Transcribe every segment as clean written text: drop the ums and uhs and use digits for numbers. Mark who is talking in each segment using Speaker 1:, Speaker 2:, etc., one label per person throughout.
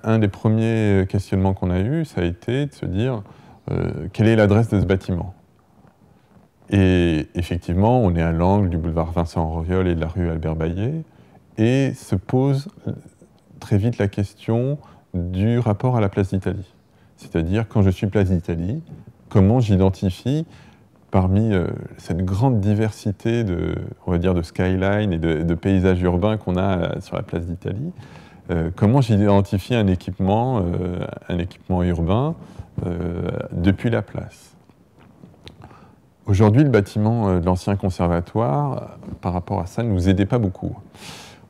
Speaker 1: un des premiers questionnements qu'on a eu, ça a été de se dire quelle est l'adresse de ce bâtiment. Et effectivement, on est à l'angle du boulevard Vincent Auriol et de la rue Albert Baillet, et se pose très vite la question du rapport à la place d'Italie. C'est-à-dire, quand je suis place d'Italie, comment j'identifie parmi cette grande diversité de, on va dire, de skyline et de paysages urbains qu'on a sur la place d'Italie, comment j'identifie un équipement urbain depuis la place. Aujourd'hui, le bâtiment de l'ancien conservatoire, par rapport à ça, ne nous aidait pas beaucoup,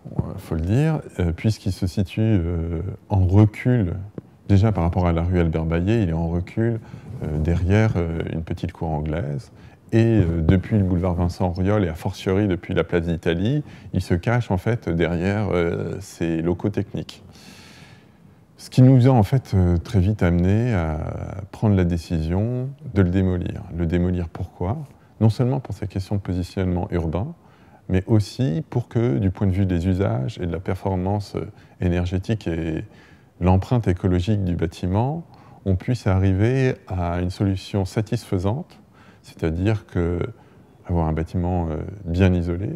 Speaker 1: il faut le dire, puisqu'il se situe en recul, déjà par rapport à la rue Albert Baillet, il est en recul derrière une petite cour anglaise, et depuis le boulevard Vincent Auriol, et a fortiori depuis la place d'Italie, il se cache en fait derrière ses locaux techniques. Ce qui nous a en fait très vite amené à prendre la décision de le démolir. Le démolir pourquoi? Non seulement pour ces questions de positionnement urbain, mais aussi pour que, du point de vue des usages et de la performance énergétique et l'empreinte écologique du bâtiment, on puisse arriver à une solution satisfaisante, c'est-à-dire avoir un bâtiment bien isolé,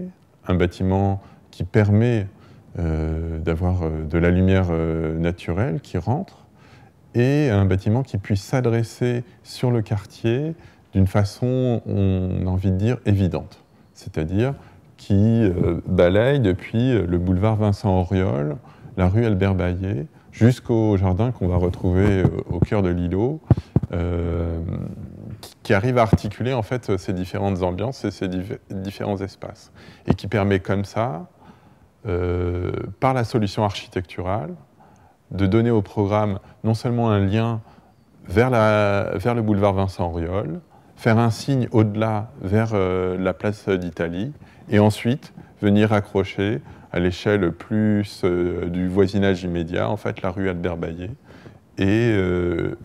Speaker 1: un bâtiment qui permet d'avoir de la lumière naturelle qui rentre, et un bâtiment qui puisse s'adresser sur le quartier d'une façon, on a envie de dire, évidente. C'est-à-dire qui balaye depuis le boulevard Vincent Auriol, la rue Albert Baillet, jusqu'au jardin qu'on va retrouver au cœur de l'îlot, qui arrive à articuler en fait ces différentes ambiances et ces différents espaces. Et qui permet comme ça, par la solution architecturale, de donner au programme non seulement un lien vers le boulevard Vincent Auriol, faire un signe au-delà vers la place d'Italie, et ensuite venir accrocher à l'échelle plus du voisinage immédiat, en fait, la rue Albert Baillet, et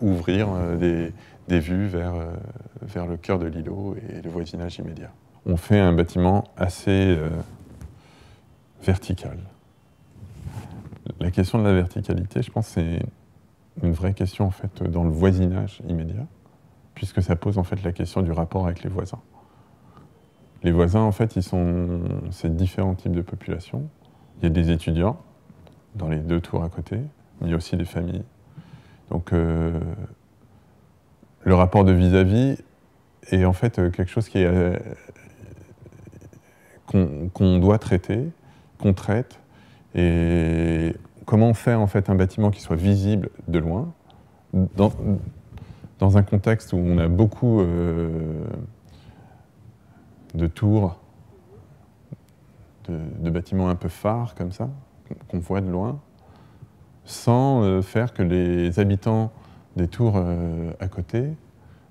Speaker 1: ouvrir des vues vers le cœur de l'îlot et le voisinage immédiat. On fait un bâtiment assez vertical. La question de la verticalité, je pense, c'est une vraie question en fait dans le voisinage immédiat, puisque ça pose en fait la question du rapport avec les voisins. Les voisins, en fait, c'est différents types de populations. Il y a des étudiants dans les deux tours à côté, mais il y a aussi des familles. Donc, le rapport de vis-à-vis est en fait quelque chose qu'on doit traiter, qu'on traite. Et comment faire en fait un bâtiment qui soit visible de loin, dans un contexte où on a beaucoup de tours, de bâtiments un peu phares comme ça, qu'on voit de loin, sans faire que les habitants des tours à côté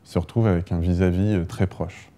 Speaker 1: se retrouvent avec un vis-à-vis très proche.